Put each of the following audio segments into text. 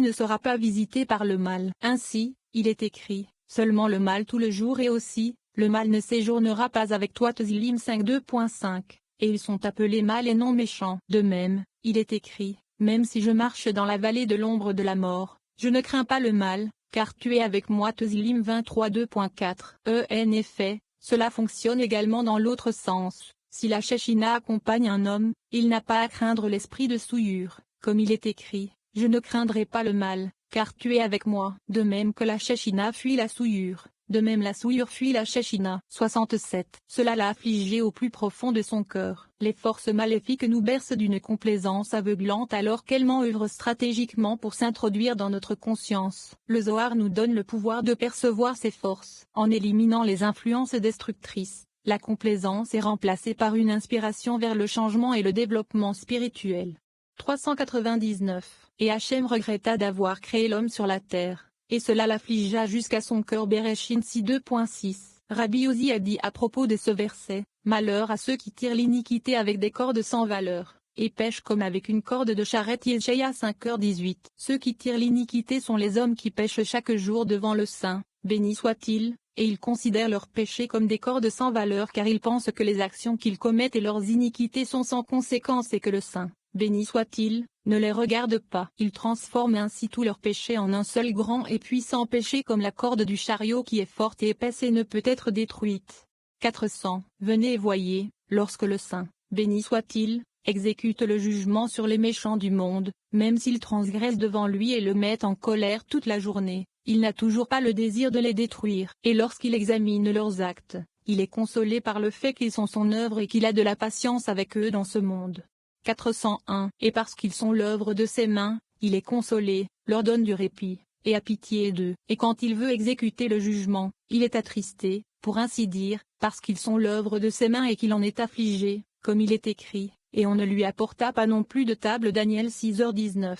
ne sera pas visité par le mal. Ainsi, il est écrit, seulement le mal tout le jour et aussi, le mal ne séjournera pas avec toi. Tesilim 5:2.5, et ils sont appelés mal et non méchants. De même, il est écrit, même si je marche dans la vallée de l'ombre de la mort, je ne crains pas le mal, car tu es avec moi. Tesilim 23:2.4. En effet, cela fonctionne également dans l'autre sens. Si la Shechina accompagne un homme, il n'a pas à craindre l'esprit de souillure, comme il est écrit, je ne craindrai pas le mal, car tu es avec moi. De même que la Shechina fuit la souillure, de même la souillure fuit la Shechina. 67. Cela l'a affligé au plus profond de son cœur. Les forces maléfiques nous bercent d'une complaisance aveuglante alors qu'elles manœuvrent stratégiquement pour s'introduire dans notre conscience. Le Zohar nous donne le pouvoir de percevoir ces forces. En éliminant les influences destructrices, la complaisance est remplacée par une inspiration vers le changement et le développement spirituel. 399. Et Hachem regretta d'avoir créé l'homme sur la terre, et cela l'affligea jusqu'à son cœur. Bereshit 6:2.6. Rabbi Ozi a dit à propos de ce verset, malheur à ceux qui tirent l'iniquité avec des cordes sans valeur, et pêchent comme avec une corde de charrette. Yeshaïa 5:18. Ceux qui tirent l'iniquité sont les hommes qui pêchent chaque jour devant le Saint, béni soit-il, et ils considèrent leurs péchés comme des cordes sans valeur car ils pensent que les actions qu'ils commettent et leurs iniquités sont sans conséquence et que le Saint, béni soit-il, ne les regarde pas. Ils transforment ainsi tous leurs péchés en un seul grand et puissant péché comme la corde du chariot qui est forte et épaisse et ne peut être détruite. 400. Venez et voyez, lorsque le Saint, béni soit-il, exécute le jugement sur les méchants du monde, même s'ils transgressent devant lui et le mettent en colère toute la journée, il n'a toujours pas le désir de les détruire. Et lorsqu'il examine leurs actes, il est consolé par le fait qu'ils sont son œuvre et qu'il a de la patience avec eux dans ce monde. 401. Et parce qu'ils sont l'œuvre de ses mains, il est consolé, leur donne du répit, et a pitié d'eux. Et quand il veut exécuter le jugement, il est attristé, pour ainsi dire, parce qu'ils sont l'œuvre de ses mains et qu'il en est affligé, comme il est écrit, et on ne lui apporta pas non plus de table. Daniel 6:19.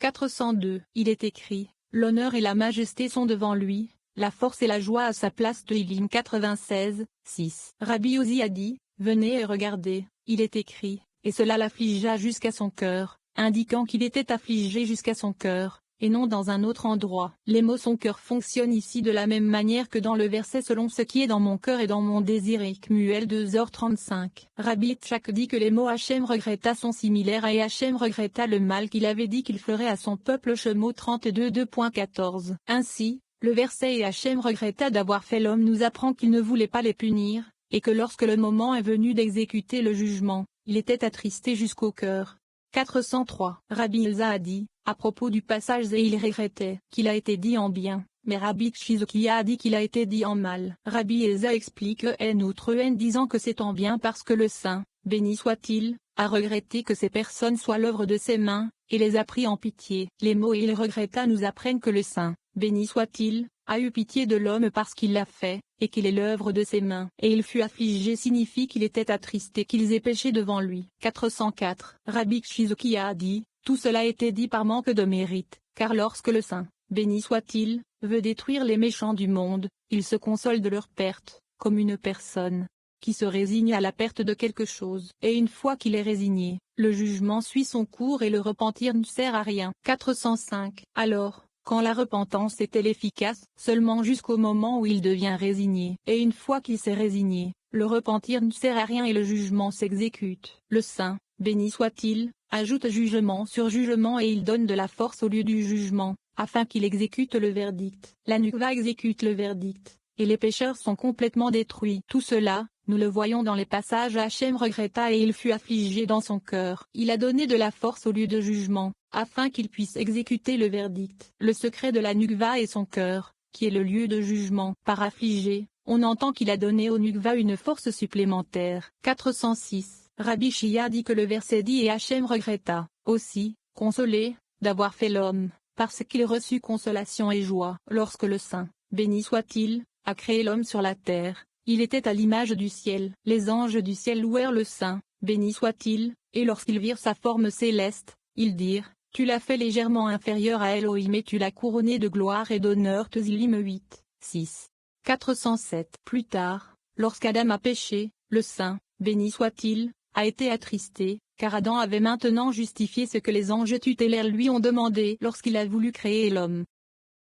402. Il est écrit, l'honneur et la majesté sont devant lui, la force et la joie à sa place. Teilim 96:6. Rabbi Ozi a dit, venez et regardez, il est écrit, et cela l'affligea jusqu'à son cœur, indiquant qu'il était affligé jusqu'à son cœur, et non dans un autre endroit. Les mots son cœur fonctionnent ici de la même manière que dans le verset selon ce qui est dans mon cœur et dans mon désir. Shmuel 2h35. Rabbi Tchak dit que les mots Hachem regretta sont similaires à et Hachem regretta le mal qu'il avait dit qu'il ferait à son peuple. Shemot 32:2.14. Ainsi, le verset et Hachem regretta d'avoir fait l'homme nous apprend qu'il ne voulait pas les punir, et que lorsque le moment est venu d'exécuter le jugement, il était attristé jusqu'au cœur. 403. Rabbi Elza a dit, à propos du passage et il regrettait qu'il a été dit en bien, mais Rabbi Chizokia a dit qu'il a été dit en mal. Rabbi Elza explique outre disant que c'est en bien parce que le Saint, béni soit-il, a regretté que ces personnes soient l'œuvre de ses mains, et les a pris en pitié. Les mots et il regretta nous apprennent que le Saint, béni soit-il, a eu pitié de l'homme parce qu'il l'a fait, et qu'il est l'œuvre de ses mains. Et il fut affligé signifie qu'il était attristé qu'ils aient péché devant lui. 404. Rabbi Chizokia a dit, tout cela a été dit par manque de mérite, car lorsque le Saint, béni soit-il, veut détruire les méchants du monde, il se console de leur perte, comme une personne qui se résigne à la perte de quelque chose. Et une fois qu'il est résigné, le jugement suit son cours et le repentir ne sert à rien. 405. Alors, quand la repentance est-elle efficace, seulement jusqu'au moment où il devient résigné. Et une fois qu'il s'est résigné, le repentir ne sert à rien et le jugement s'exécute. Le Saint, béni soit-il, ajoute jugement sur jugement et il donne de la force au lieu du jugement, afin qu'il exécute le verdict. La Nukva exécute le verdict, et les pécheurs sont complètement détruits. Tout cela, nous le voyons dans les passages. Hachem regretta et il fut affligé dans son cœur. Il a donné de la force au lieu de jugement, afin qu'il puisse exécuter le verdict. Le secret de la Nukva est son cœur, qui est le lieu de jugement. Par affligé, on entend qu'il a donné au Nukva une force supplémentaire. 406. Rabbi Shia dit que le verset dit et Hachem regretta, aussi, consolé, d'avoir fait l'homme, parce qu'il reçut consolation et joie. Lorsque le Saint, béni soit-il, a créé l'homme sur la terre, il était à l'image du ciel. Les anges du ciel louèrent le Saint, béni soit-il, et lorsqu'ils virent sa forme céleste, ils dirent, tu l'as fait légèrement inférieur à Elohim et tu l'as couronné de gloire et d'honneur. Teilim 8, 6. 407. Plus tard, lorsqu'Adam a péché, le Saint, béni soit-il, a été attristé, car Adam avait maintenant justifié ce que les anges tutélaires lui ont demandé lorsqu'il a voulu créer l'homme.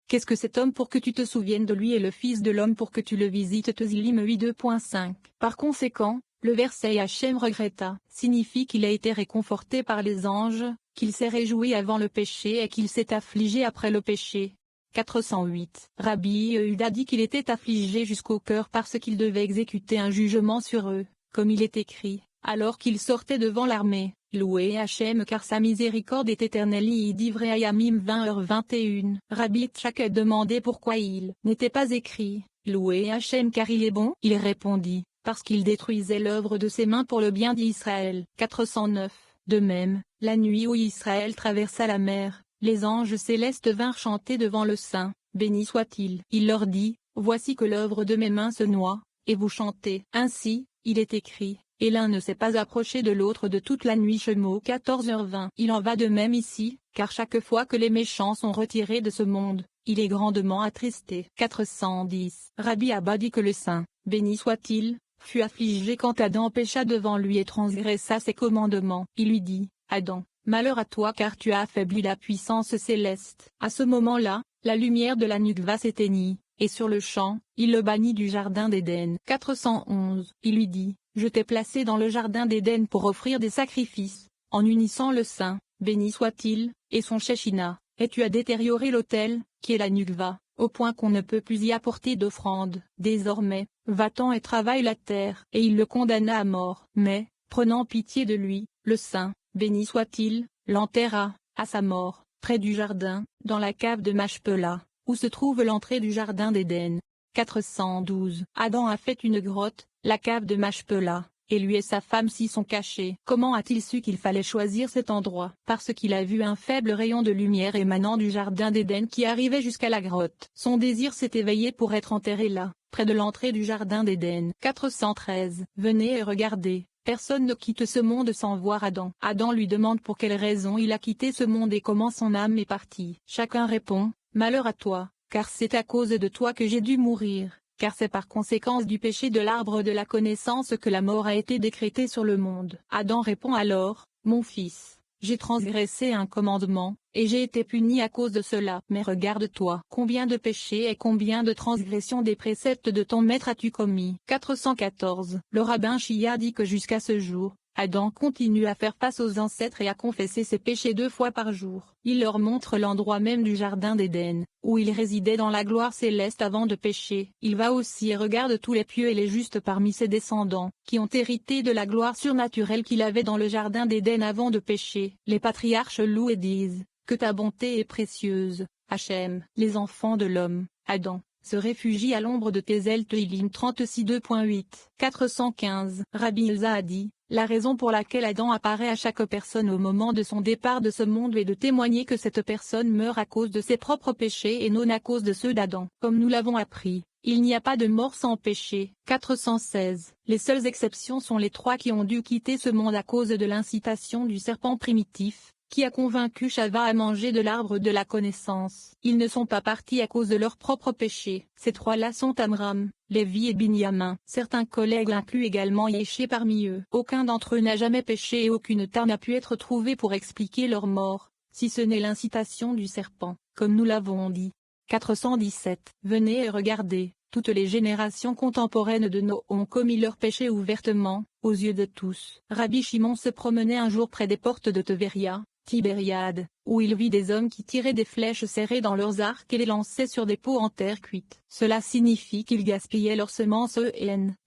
Qu'est-ce que cet homme pour que tu te souviennes de lui et le Fils de l'homme pour que tu le visites Tezillim 8:2.5. Par conséquent, le verset Hachem regretta signifie qu'il a été réconforté par les anges, qu'il s'est réjoui avant le péché et qu'il s'est affligé après le péché. 408. Rabbi Yehuda dit qu'il était affligé jusqu'au cœur parce qu'il devait exécuter un jugement sur eux, comme il est écrit, alors qu'il sortait devant l'armée. Louez Hachem car sa miséricorde est éternelle. Divrei Hayamim 20h21. Rabbi Tchak a demandé pourquoi il n'était pas écrit « Louez Hachem car il est bon ». Il répondit « Parce qu'il détruisait l'œuvre de ses mains pour le bien d'Israël ». 409. De même, la nuit où Israël traversa la mer, les anges célestes vinrent chanter devant le Saint, béni soit-il. Il leur dit « Voici que l'œuvre de mes mains se noie, et vous chantez ». Ainsi, il est écrit et l'un ne s'est pas approché de l'autre de toute la nuit. Shemo 14h20. Il en va de même ici, car chaque fois que les méchants sont retirés de ce monde, il est grandement attristé. 410. Rabbi Abba dit que le Saint, béni soit-il, fut affligé quand Adam pécha devant lui et transgressa ses commandements. Il lui dit, Adam, malheur à toi car tu as affaibli la puissance céleste. À ce moment-là, la lumière de la Nukva s'éteignit, et sur le champ, il le bannit du jardin d'Éden. 411. Il lui dit, je t'ai placé dans le jardin d'Éden pour offrir des sacrifices, en unissant le Saint, béni soit-il, et son Shechina, et tu as détérioré l'autel, qui est la Nukva, au point qu'on ne peut plus y apporter d'offrande. Désormais, va-t'en et travaille la terre. Et il le condamna à mort. Mais, prenant pitié de lui, le Saint, béni soit-il, l'enterra, à sa mort, près du jardin, dans la cave de Machpelah, où se trouve l'entrée du jardin d'Éden. 412. Adam a fait une grotte, la cave de Machpelah, et lui et sa femme s'y sont cachés. Comment a-t-il su qu'il fallait choisir cet endroit? Parce qu'il a vu un faible rayon de lumière émanant du jardin d'Éden qui arrivait jusqu'à la grotte. Son désir s'est éveillé pour être enterré là, près de l'entrée du jardin d'Éden. 413. Venez et regardez. Personne ne quitte ce monde sans voir Adam. Adam lui demande pour quelle raison il a quitté ce monde et comment son âme est partie. Chacun répond, malheur à toi, car c'est à cause de toi que j'ai dû mourir, car c'est par conséquence du péché de l'arbre de la connaissance que la mort a été décrétée sur le monde. Adam répond alors, mon fils, j'ai transgressé un commandement, et j'ai été puni à cause de cela. Mais regarde-toi, combien de péchés et combien de transgressions des préceptes de ton maître as-tu commis? 414. Le rabbin Shia dit que jusqu'à ce jour, Adam continue à faire face aux ancêtres et à confesser ses péchés 2 fois par jour. Il leur montre l'endroit même du jardin d'Éden, où il résidait dans la gloire céleste avant de pécher. Il va aussi et regarde tous les pieux et les justes parmi ses descendants, qui ont hérité de la gloire surnaturelle qu'il avait dans le jardin d'Éden avant de pécher. Les patriarches louent et disent, que ta bonté est précieuse, Hachem. Les enfants de l'homme, Adam, se réfugient à l'ombre de tes ailes. Teilim 36:2.8. 415. Rabbi Elza a dit, la raison pour laquelle Adam apparaît à chaque personne au moment de son départ de ce monde est de témoigner que cette personne meurt à cause de ses propres péchés et non à cause de ceux d'Adam. Comme nous l'avons appris, il n'y a pas de mort sans péché. 416. Les seules exceptions sont les 3 qui ont dû quitter ce monde à cause de l'incitation du serpent primitif, qui a convaincu Chava à manger de l'arbre de la connaissance. Ils ne sont pas partis à cause de leurs propres péchés. Ces 3-là sont Amram, Lévi et Binyamin. Certains collègues incluent également Yéché parmi eux. Aucun d'entre eux n'a jamais péché et aucune tare n'a pu être trouvée pour expliquer leur mort, si ce n'est l'incitation du serpent, comme nous l'avons dit. 417. Venez et regardez, toutes les générations contemporaines de Noé ont commis leurs péchés ouvertement, aux yeux de tous. Rabbi Shimon se promenait un jour près des portes de Teveria, Tibériade, où il vit des hommes qui tiraient des flèches serrées dans leurs arcs et les lançaient sur des pots en terre cuite. Cela signifie qu'ils gaspillaient leurs semences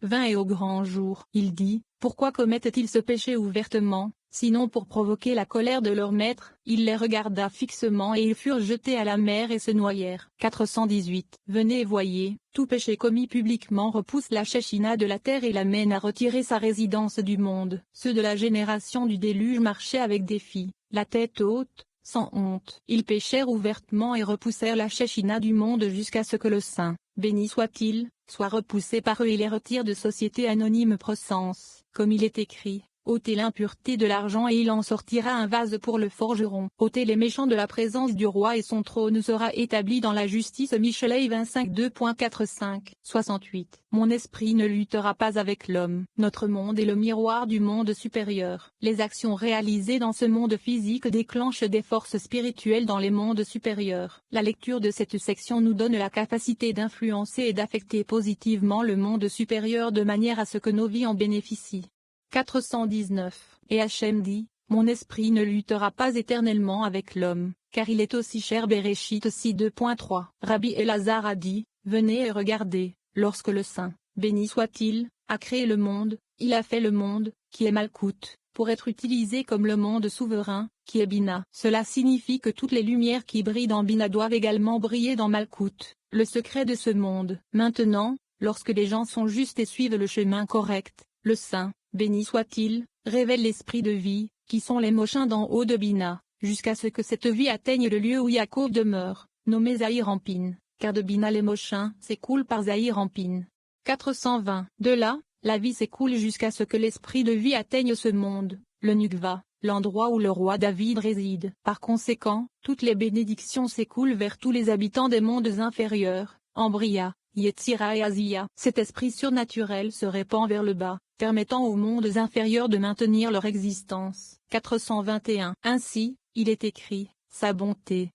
vin et au grand jour. Il dit, pourquoi commettent-ils ce péché ouvertement, sinon pour provoquer la colère de leur maître? Il les regarda fixement et ils furent jetés à la mer et se noyèrent. 418. Venez et voyez, tout péché commis publiquement repousse la Shechina de la terre et l'amène à retirer sa résidence du monde. Ceux de la génération du déluge marchaient avec des filles, la tête haute, sans honte. Ils péchèrent ouvertement et repoussèrent la Shechina du monde jusqu'à ce que le Saint, béni soit-il, soit repoussé par eux et les retire de société anonyme prosens. Comme il est écrit, ôtez l'impureté de l'argent et il en sortira un vase pour le forgeron. Ôtez les méchants de la présence du roi et son trône sera établi dans la justice. Michelet 25 2.45. 68. Mon esprit ne luttera pas avec l'homme. Notre monde est le miroir du monde supérieur. Les actions réalisées dans ce monde physique déclenchent des forces spirituelles dans les mondes supérieurs. La lecture de cette section nous donne la capacité d'influencer et d'affecter positivement le monde supérieur de manière à ce que nos vies en bénéficient. 419. Et Hachem dit, mon esprit ne luttera pas éternellement avec l'homme, car il est aussi cher. Béréchit 6 2.3. Rabbi Elazar a dit, venez et regardez, lorsque le Saint, béni soit-il, a créé le monde, il a fait le monde, qui est Malkout, pour être utilisé comme le monde souverain, qui est Bina. Cela signifie que toutes les lumières qui brillent dans Bina doivent également briller dans Malkout, le secret de ce monde. Maintenant, lorsque les gens sont justes et suivent le chemin correct, le Saint, béni soit-il, révèle l'esprit de vie, qui sont les mochins d'en haut de Bina, jusqu'à ce que cette vie atteigne le lieu où Yaakov demeure, nommé Zahir Ampin, car de Bina les mochins s'écoulent par Zahir Ampin. 420. De là, la vie s'écoule jusqu'à ce que l'esprit de vie atteigne ce monde, le Nukva, l'endroit où le roi David réside. Par conséquent, toutes les bénédictions s'écoulent vers tous les habitants des mondes inférieurs, Ambria, Yetzira et Azia. Cet esprit surnaturel se répand vers le bas, permettant aux mondes inférieurs de maintenir leur existence. 421. Ainsi, il est écrit, sa bonté,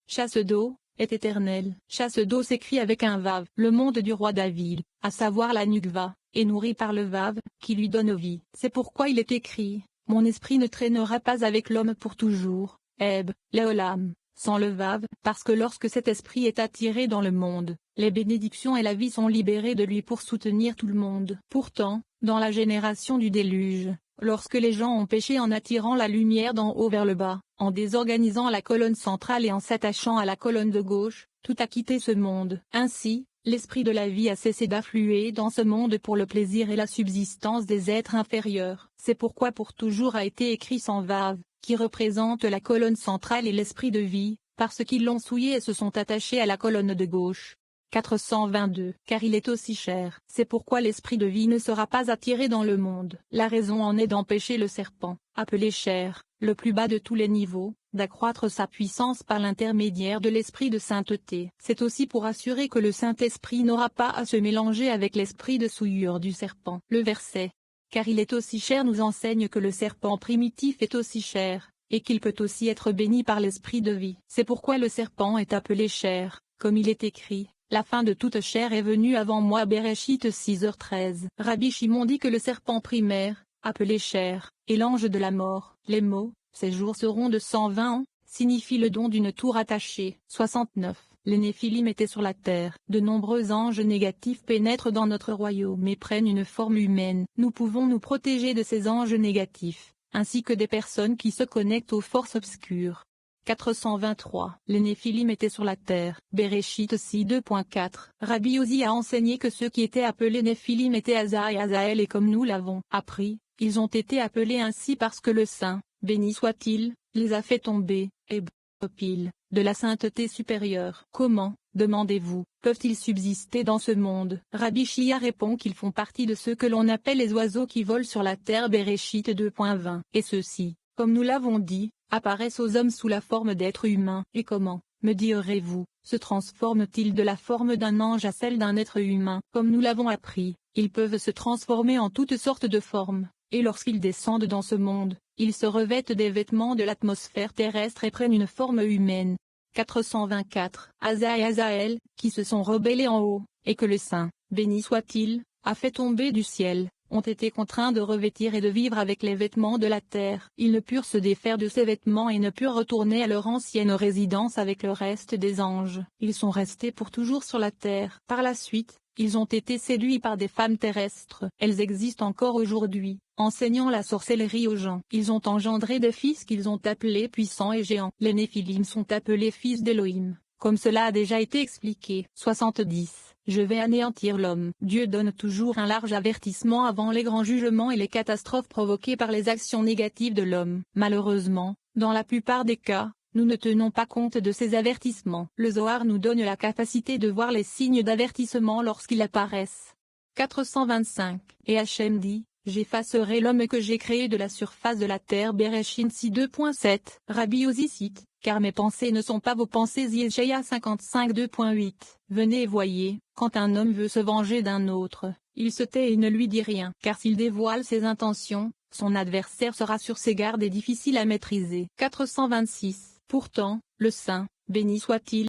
chasse d'eau, est éternelle. Chasse d'eau s'écrit avec un vav. Le monde du roi David, à savoir la Nukva, est nourri par le vav, qui lui donne vie. C'est pourquoi il est écrit, mon esprit ne traînera pas avec l'homme pour toujours, Léolam, sans le vav, parce que lorsque cet esprit est attiré dans le monde, les bénédictions et la vie sont libérées de lui pour soutenir tout le monde. Pourtant, dans la génération du déluge, lorsque les gens ont péché en attirant la lumière d'en haut vers le bas, en désorganisant la colonne centrale et en s'attachant à la colonne de gauche, tout a quitté ce monde. Ainsi, l'esprit de la vie a cessé d'affluer dans ce monde pour le plaisir et la subsistance des êtres inférieurs. C'est pourquoi pour toujours a été écrit sans vav, qui représente la colonne centrale et l'esprit de vie, parce qu'ils l'ont souillé et se sont attachés à la colonne de gauche. 422. Car il est aussi cher. C'est pourquoi l'esprit de vie ne sera pas attiré dans le monde. La raison en est d'empêcher le serpent, appelé cher, le plus bas de tous les niveaux, d'accroître sa puissance par l'intermédiaire de l'esprit de sainteté. C'est aussi pour assurer que le Saint-Esprit n'aura pas à se mélanger avec l'esprit de souillure du serpent. Le verset « Car il est aussi cher » nous enseigne que le serpent primitif est aussi cher, et qu'il peut aussi être béni par l'esprit de vie. C'est pourquoi le serpent est appelé cher, comme il est écrit. La fin de toute chair est venue avant moi. Béréchit 6h13. Rabbi Shimon dit que le serpent primaire, appelé chair, est l'ange de la mort. Les mots, ces jours seront de 120 ans, signifient le don d'une tour attachée. 69. Les Néphilim étaient sur la terre. De nombreux anges négatifs pénètrent dans notre royaume et prennent une forme humaine. Nous pouvons nous protéger de ces anges négatifs, ainsi que des personnes qui se connectent aux forces obscures. 423. Les Néphilim étaient sur la terre. Béréchit 6 2.4. Rabbi Ozi a enseigné que ceux qui étaient appelés Néphilim étaient Asa et Azaël et comme nous l'avons appris, ils ont été appelés ainsi parce que le Saint, béni soit-il, les a fait tomber, pile, de la sainteté supérieure. Comment, demandez-vous, peuvent-ils subsister dans ce monde? Rabbi Shia répond qu'ils font partie de ceux que l'on appelle les oiseaux qui volent sur la terre. Béréchit 2.20. Et ceux-ci, comme nous l'avons dit, apparaissent aux hommes sous la forme d'êtres humains. Et comment, me direz-vous, se transforment-ils de la forme d'un ange à celle d'un être humain? Comme nous l'avons appris, ils peuvent se transformer en toutes sortes de formes, et lorsqu'ils descendent dans ce monde, ils se revêtent des vêtements de l'atmosphère terrestre et prennent une forme humaine. 424. Asa et Azaël, qui se sont rebellés en haut, et que le Saint, béni soit-il, a fait tomber du ciel, ont été contraints de revêtir et de vivre avec les vêtements de la terre. Ils ne purent se défaire de ces vêtements et ne purent retourner à leur ancienne résidence avec le reste des anges. Ils sont restés pour toujours sur la terre. Par la suite, ils ont été séduits par des femmes terrestres. Elles existent encore aujourd'hui, enseignant la sorcellerie aux gens. Ils ont engendré des fils qu'ils ont appelés puissants et géants. Les Néphilim sont appelés fils d'Élohim, comme cela a déjà été expliqué. 70. Je vais anéantir l'homme. Dieu donne toujours un large avertissement avant les grands jugements et les catastrophes provoquées par les actions négatives de l'homme. Malheureusement, dans la plupart des cas, nous ne tenons pas compte de ces avertissements. Le Zohar nous donne la capacité de voir les signes d'avertissement lorsqu'ils apparaissent. 425. Et Hachem dit, J'effacerai l'homme que j'ai créé de la surface de la terre. Bereshit 2.7, Rabbi Uzi cite, car mes pensées ne sont pas vos pensées. Yeshaya 55 2.8. Venez et voyez, quand un homme veut se venger d'un autre, il se tait et ne lui dit rien. Car s'il dévoile ses intentions, son adversaire sera sur ses gardes et difficile à maîtriser. 426. Pourtant, le saint, béni soit-il,